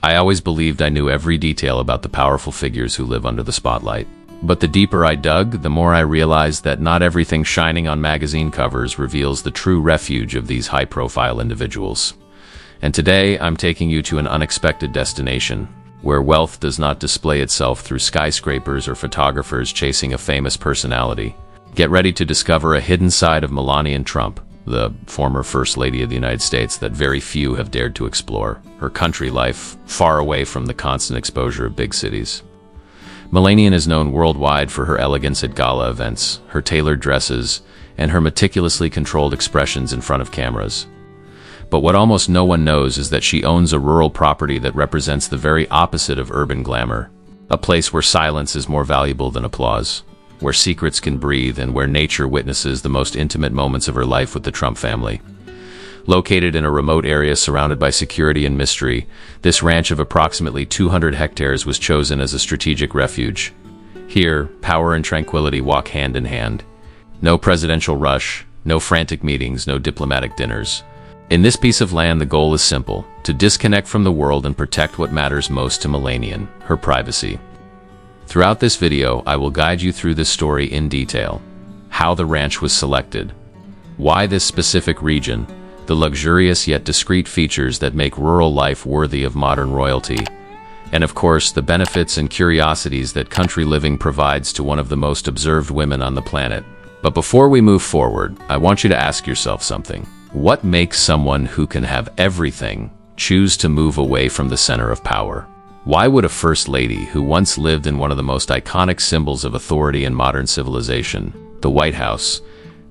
I always believed I knew every detail about the powerful figures who live under the spotlight. But the deeper I dug, the more I realized that not everything shining on magazine covers reveals the true refuge of these high-profile individuals. And today, I'm taking you to an unexpected destination, where wealth does not display itself through skyscrapers or photographers chasing a famous personality. Get ready to discover a hidden side of Melania Trump, the former First Lady of the United States that very few have dared to explore. Her country life, far away from the constant exposure of big cities. Melania is known worldwide for her elegance at gala events, her tailored dresses, and her meticulously controlled expressions in front of cameras. But what almost no one knows is that she owns a rural property that represents the very opposite of urban glamour. A place where silence is more valuable than applause, where secrets can breathe, and where nature witnesses the most intimate moments of her life with the Trump family. Located in a remote area surrounded by security and mystery, this ranch of approximately 200 hectares was chosen as a strategic refuge. Here, power and tranquility walk hand in hand. No presidential rush, no frantic meetings, no diplomatic dinners. In this piece of land, the goal is simple: to disconnect from the world and protect what matters most to Melania, her privacy. Throughout this video, I will guide you through this story in detail. How the ranch was selected, why this specific region, the luxurious yet discreet features that make rural life worthy of modern royalty, and of course, the benefits and curiosities that country living provides to one of the most observed women on the planet. But before we move forward, I want you to ask yourself something. What makes someone who can have everything choose to move away from the center of power? Why would a first lady who once lived in one of the most iconic symbols of authority in modern civilization, the White House,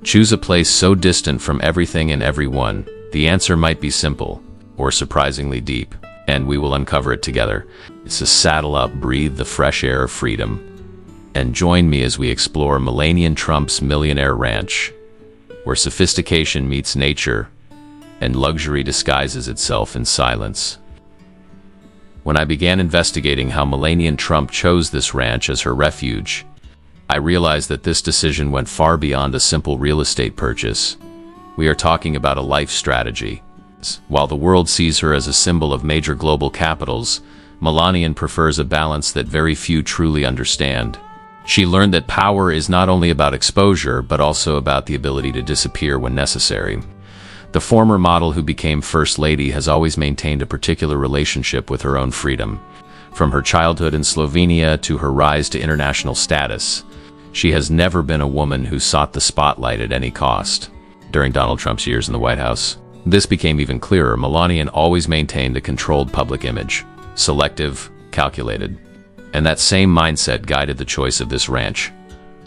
choose a place so distant from everything and everyone? The answer might be simple, or surprisingly deep, and we will uncover it together. It's to saddle up, breathe the fresh air of freedom, and join me as we explore Melania Trump's Millionaire Ranch, where sophistication meets nature, and luxury disguises itself in silence. When I began investigating how Melania Trump chose this ranch as her refuge, I realized that this decision went far beyond a simple real estate purchase. We are talking about a life strategy. While the world sees her as a symbol of major global capitals, Melania prefers a balance that very few truly understand. She learned that power is not only about exposure, but also about the ability to disappear when necessary. The former model who became First Lady has always maintained a particular relationship with her own freedom. From her childhood in Slovenia to her rise to international status, she has never been a woman who sought the spotlight at any cost. During Donald Trump's years in the White House, this became even clearer. Melania always maintained a controlled public image, selective, calculated. And that same mindset guided the choice of this ranch.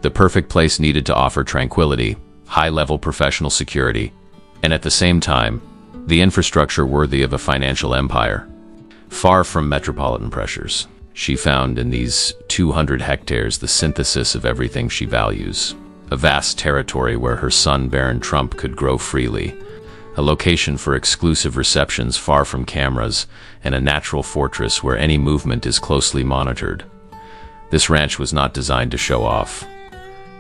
The perfect place needed to offer tranquility, high-level professional security, and at the same time, the infrastructure worthy of a financial empire. Far from metropolitan pressures, she found in these 200 hectares the synthesis of everything she values. A vast territory where her son Baron Trump could grow freely, a location for exclusive receptions far from cameras, and a natural fortress where any movement is closely monitored. This ranch was not designed to show off.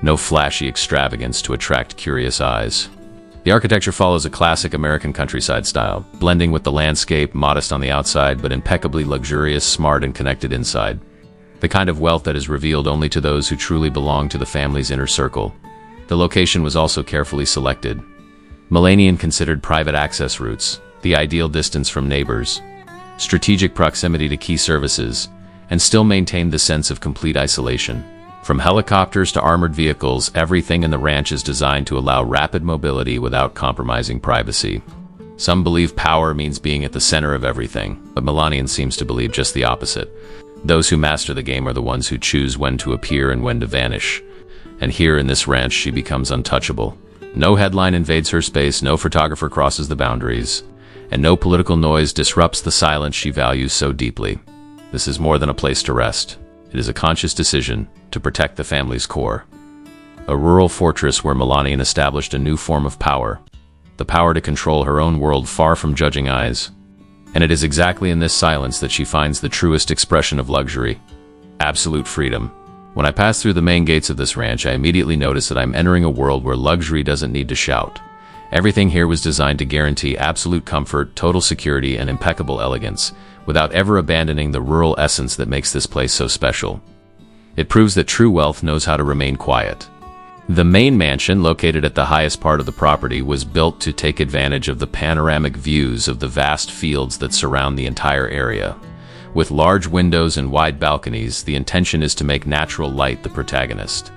No flashy extravagance to attract curious eyes. The architecture follows a classic American countryside style, blending with the landscape, modest on the outside, but impeccably luxurious, smart, and connected inside. The kind of wealth that is revealed only to those who truly belong to the family's inner circle. The location was also carefully selected. Melania considered private access routes, the ideal distance from neighbors, strategic proximity to key services, and still maintained the sense of complete isolation. From helicopters to armored vehicles, everything in the ranch is designed to allow rapid mobility without compromising privacy. Some believe power means being at the center of everything, but Melania seems to believe just the opposite. Those who master the game are the ones who choose when to appear and when to vanish. And here in this ranch, she becomes untouchable. No headline invades her space, no photographer crosses the boundaries, and no political noise disrupts the silence she values so deeply. This is more than a place to rest. It is a conscious decision to protect the family's core. A rural fortress where Melania established a new form of power, the power to control her own world far from judging eyes. And it is exactly in this silence that she finds the truest expression of luxury, absolute freedom. When I pass through the main gates of this ranch, I immediately notice that I'm entering a world where luxury doesn't need to shout, Everything here was designed to guarantee absolute comfort, total security, and impeccable elegance, without ever abandoning the rural essence that makes this place so special. It proves that true wealth knows how to remain quiet. The main mansion, located at the highest part of the property, was built to take advantage of the panoramic views of the vast fields that surround the entire area. With large windows and wide balconies, the intention is to make natural light the protagonist.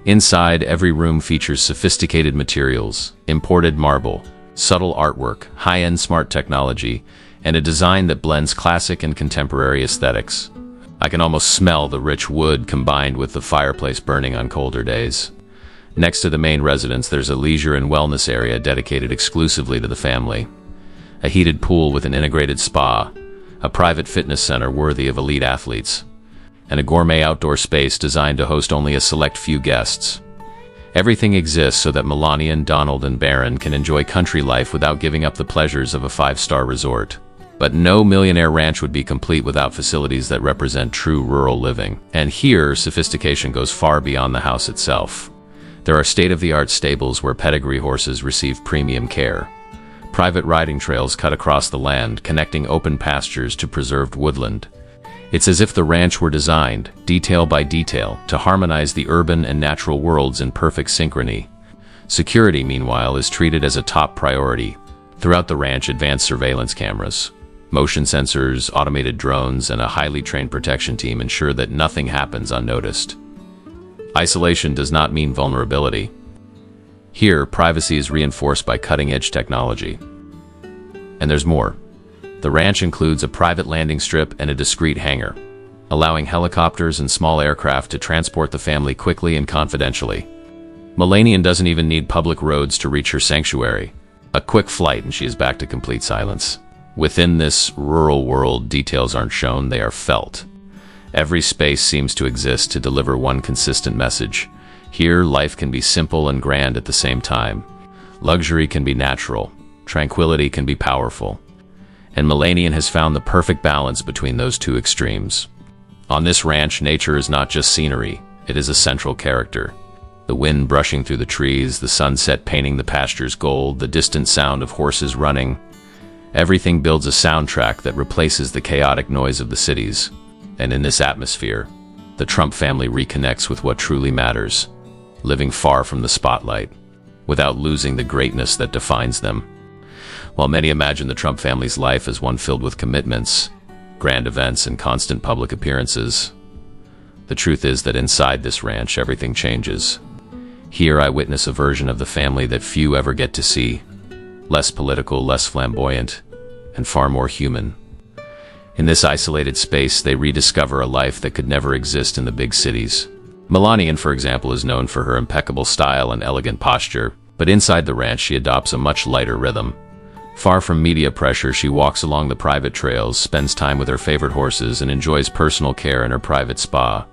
Inside, every room features sophisticated materials, imported marble, subtle artwork, high-end smart technology, and a design that blends classic and contemporary aesthetics. I can almost smell the rich wood combined with the fireplace burning on colder days. Next to the main residence, there's a leisure and wellness area dedicated exclusively to the family. A heated pool with an integrated spa, a private fitness center worthy of elite athletes, and a gourmet outdoor space designed to host only a select few guests. Everything exists so that Melania and Donald and Baron can enjoy country life without giving up the pleasures of a five-star resort. But no millionaire ranch would be complete without facilities that represent true rural living. And here, sophistication goes far beyond the house itself. There are state-of-the-art stables where pedigree horses receive premium care. Private riding trails cut across the land, connecting open pastures to preserved woodland. It's as if the ranch were designed, detail by detail, to harmonize the urban and natural worlds in perfect synchrony. Security, meanwhile, is treated as a top priority. Throughout the ranch, advanced surveillance cameras, motion sensors, automated drones, and a highly trained protection team ensure that nothing happens unnoticed. Isolation does not mean vulnerability. Here, privacy is reinforced by cutting-edge technology. And there's more. The ranch includes a private landing strip and a discreet hangar, allowing helicopters and small aircraft to transport the family quickly and confidentially. Melania doesn't even need public roads to reach her sanctuary. A quick flight and she is back to complete silence. Within this rural world, details aren't shown, they are felt. Every space seems to exist to deliver one consistent message. Here, life can be simple and grand at the same time. Luxury can be natural. Tranquility can be powerful. And Melania has found the perfect balance between those two extremes. On this ranch, nature is not just scenery, it is a central character. The wind brushing through the trees, the sunset painting the pastures gold, the distant sound of horses running. Everything builds a soundtrack that replaces the chaotic noise of the cities. And in this atmosphere, the Trump family reconnects with what truly matters, living far from the spotlight, without losing the greatness that defines them. While many imagine the Trump family's life as one filled with commitments, grand events, and constant public appearances, the truth is that inside this ranch, everything changes. Here I witness a version of the family that few ever get to see, less political, less flamboyant, and far more human. In this isolated space, they rediscover a life that could never exist in the big cities. Melania, for example, is known for her impeccable style and elegant posture, but inside the ranch she adopts a much lighter rhythm. Far from media pressure, she walks along the private trails, spends time with her favorite horses, and enjoys personal care in her private spa.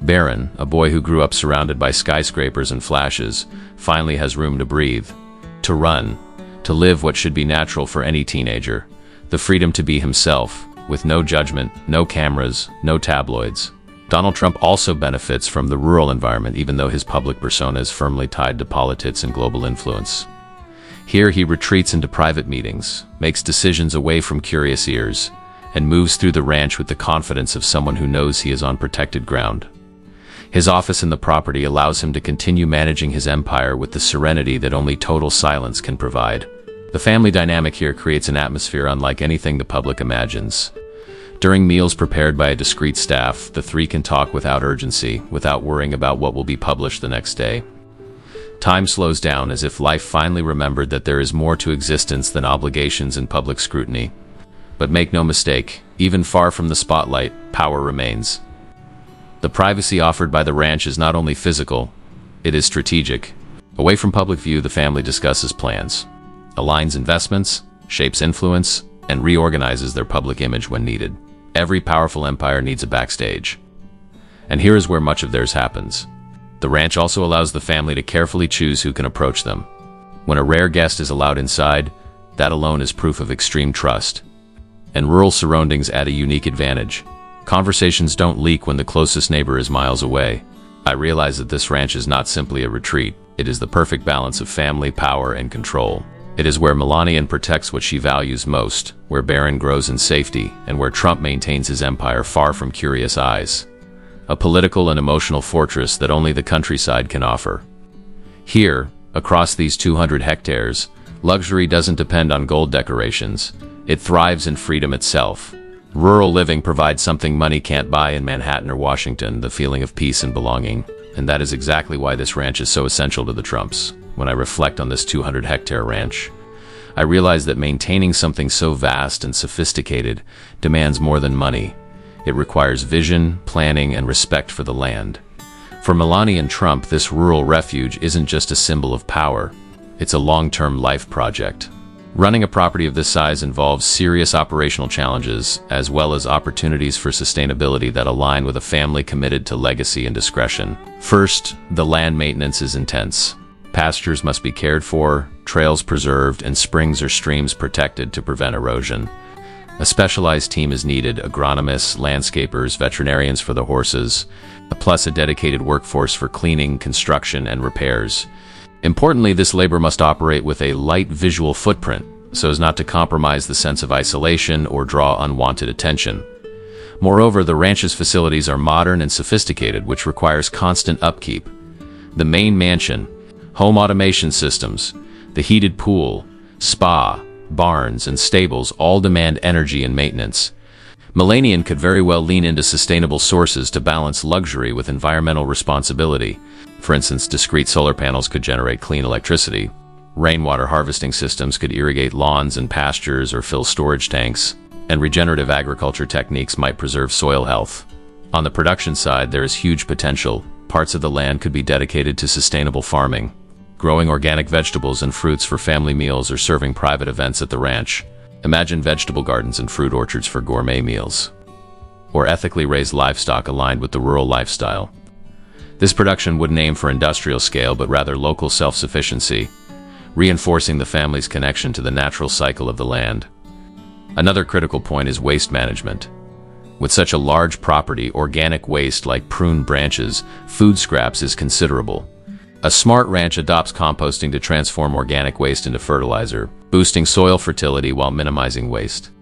Baron, a boy who grew up surrounded by skyscrapers and flashes, finally has room to breathe, to run, to live what should be natural for any teenager, the freedom to be himself, with no judgment, no cameras, no tabloids. Donald Trump also benefits from the rural environment, even though his public persona is firmly tied to politics and global influence. Here he retreats into private meetings, makes decisions away from curious ears, and moves through the ranch with the confidence of someone who knows he is on protected ground. His office in the property allows him to continue managing his empire with the serenity that only total silence can provide. The family dynamic here creates an atmosphere unlike anything the public imagines. During meals prepared by a discreet staff, the three can talk without urgency, without worrying about what will be published the next day. Time slows down as if life finally remembered that there is more to existence than obligations and public scrutiny. But make no mistake, even far from the spotlight, power remains. The privacy offered by the ranch is not only physical, it is strategic. Away from public view, the family discusses plans, aligns investments, shapes influence, and reorganizes their public image when needed. Every powerful empire needs a backstage. And here is where much of theirs happens. The ranch also allows the family to carefully choose who can approach them. When a rare guest is allowed inside, that alone is proof of extreme trust. And rural surroundings add a unique advantage. Conversations don't leak when the closest neighbor is miles away. I realize that this ranch is not simply a retreat. It is the perfect balance of family, power, and control. It is where Melania protects what she values most, where Barron grows in safety, and where Trump maintains his empire far from curious eyes. A political and emotional fortress that only the countryside can offer. Here, across these 200 hectares, luxury doesn't depend on gold decorations. It thrives in freedom itself. Rural living provides something money can't buy in Manhattan or Washington, the feeling of peace and belonging. And that is exactly why this ranch is so essential to the Trumps. When I reflect on this 200-hectare ranch, I realize that maintaining something so vast and sophisticated demands more than money. It requires vision, planning, and respect for the land. For Melania Trump, this rural refuge isn't just a symbol of power. It's a long-term life project. Running a property of this size involves serious operational challenges, as well as opportunities for sustainability that align with a family committed to legacy and discretion. First, the land maintenance is intense. Pastures must be cared for, trails preserved, and springs or streams protected to prevent erosion. A specialized team is needed: agronomists, landscapers, veterinarians for the horses, plus a dedicated workforce for cleaning, construction, and repairs. Importantly, this labor must operate with a light visual footprint, so as not to compromise the sense of isolation or draw unwanted attention. Moreover, the ranch's facilities are modern and sophisticated, which requires constant upkeep. The main mansion, home automation systems, the heated pool, spa, barns, and stables all demand energy and maintenance. Melania could very well lean into sustainable sources to balance luxury with environmental responsibility. For instance, discrete solar panels could generate clean electricity. Rainwater harvesting systems could irrigate lawns and pastures or fill storage tanks. And regenerative agriculture techniques might preserve soil health. On the production side, there is huge potential. Parts of the land could be dedicated to sustainable farming, growing organic vegetables and fruits for family meals or serving private events at the ranch. Imagine vegetable gardens and fruit orchards for gourmet meals. Or ethically raised livestock aligned with the rural lifestyle. This production wouldn't aim for industrial scale, but rather local self-sufficiency, reinforcing the family's connection to the natural cycle of the land. Another critical point is waste management. With such a large property, organic waste like pruned branches, food scraps is considerable. A smart ranch adopts composting to transform organic waste into fertilizer, boosting soil fertility while minimizing waste.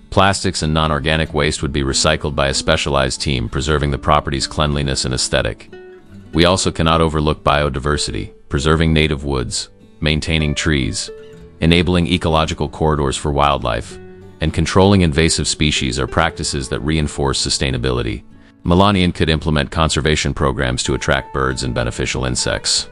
Plastics and non-organic waste would be recycled by a specialized team, preserving the property's cleanliness and aesthetic. We also cannot overlook biodiversity, preserving native woods, maintaining trees, enabling ecological corridors for wildlife, and controlling invasive species are practices that reinforce sustainability. Melania could implement conservation programs to attract birds and beneficial insects.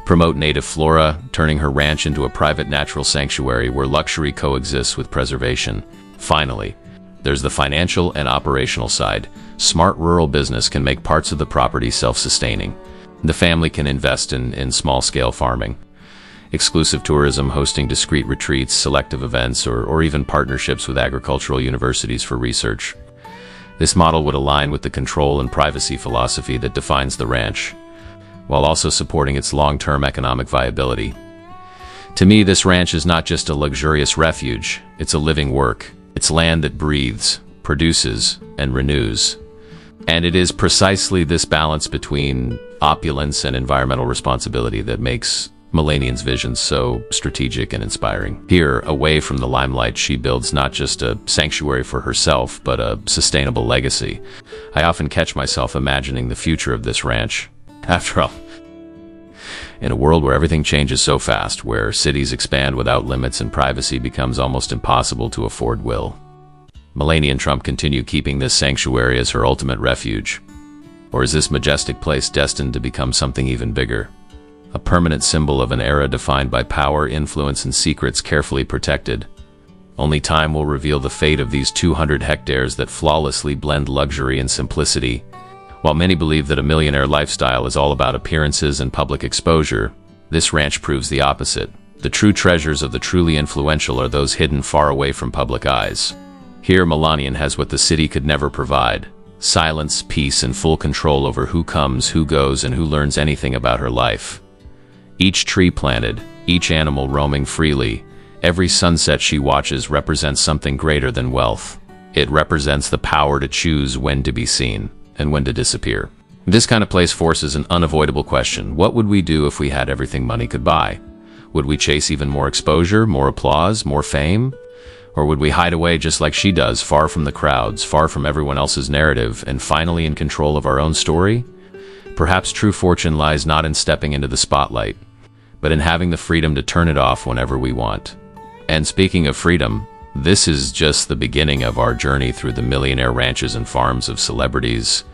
Promote native flora, turning her ranch into a private natural sanctuary where luxury coexists with preservation. Finally, there's the financial and operational side. Smart rural business can make parts of the property self-sustaining. The family can invest in small-scale farming, exclusive tourism, hosting discreet retreats, selective events, or even partnerships with agricultural universities for research. This model would align with the control and privacy philosophy that defines the ranch, while also supporting its long-term economic viability. To me, this ranch is not just a luxurious refuge, it's a living work. It's land that breathes, produces, and renews. And it is precisely this balance between opulence and environmental responsibility that makes Melania's vision so strategic and inspiring. Here, away from the limelight, she builds not just a sanctuary for herself, but a sustainable legacy. I often catch myself imagining the future of this ranch. After all, in a world where everything changes so fast, where cities expand without limits and privacy becomes almost impossible to afford, will Melania Trump continue keeping this sanctuary as her ultimate refuge? Or is this majestic place destined to become something even bigger? A permanent symbol of an era defined by power, influence, and secrets carefully protected. Only time will reveal the fate of these 200 hectares that flawlessly blend luxury and simplicity. While many believe that a millionaire lifestyle is all about appearances and public exposure, this ranch proves the opposite. The true treasures of the truly influential are those hidden far away from public eyes. Here, Melania has what the city could never provide: silence, peace, and full control over who comes, who goes, and who learns anything about her life. Each tree planted, each animal roaming freely, every sunset she watches represents something greater than wealth. It represents the power to choose when to be seen and when to disappear. This kind of place forces an unavoidable question. What would we do if we had everything money could buy? Would we chase even more exposure, more applause, more fame? Or would we hide away just like she does, far from the crowds, far from everyone else's narrative, and finally in control of our own story? Perhaps true fortune lies not in stepping into the spotlight, but in having the freedom to turn it off whenever we want. And speaking of freedom, this is just the beginning of our journey through the millionaire ranches and farms of celebrities.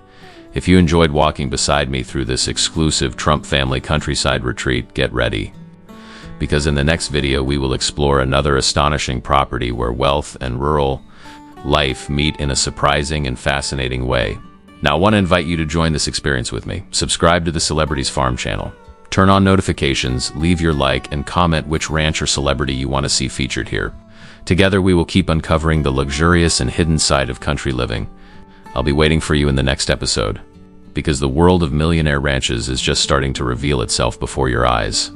If you enjoyed walking beside me through this exclusive Trump family countryside retreat, get ready. Because in the next video we will explore another astonishing property where wealth and rural life meet in a surprising and fascinating way. Now I want to invite you to join this experience with me. Subscribe to the Celebrities Farm channel. Turn on notifications, leave your like, and comment which ranch or celebrity you want to see featured here. Together we will keep uncovering the luxurious and hidden side of country living. I'll be waiting for you in the next episode, because the world of millionaire ranches is just starting to reveal itself before your eyes.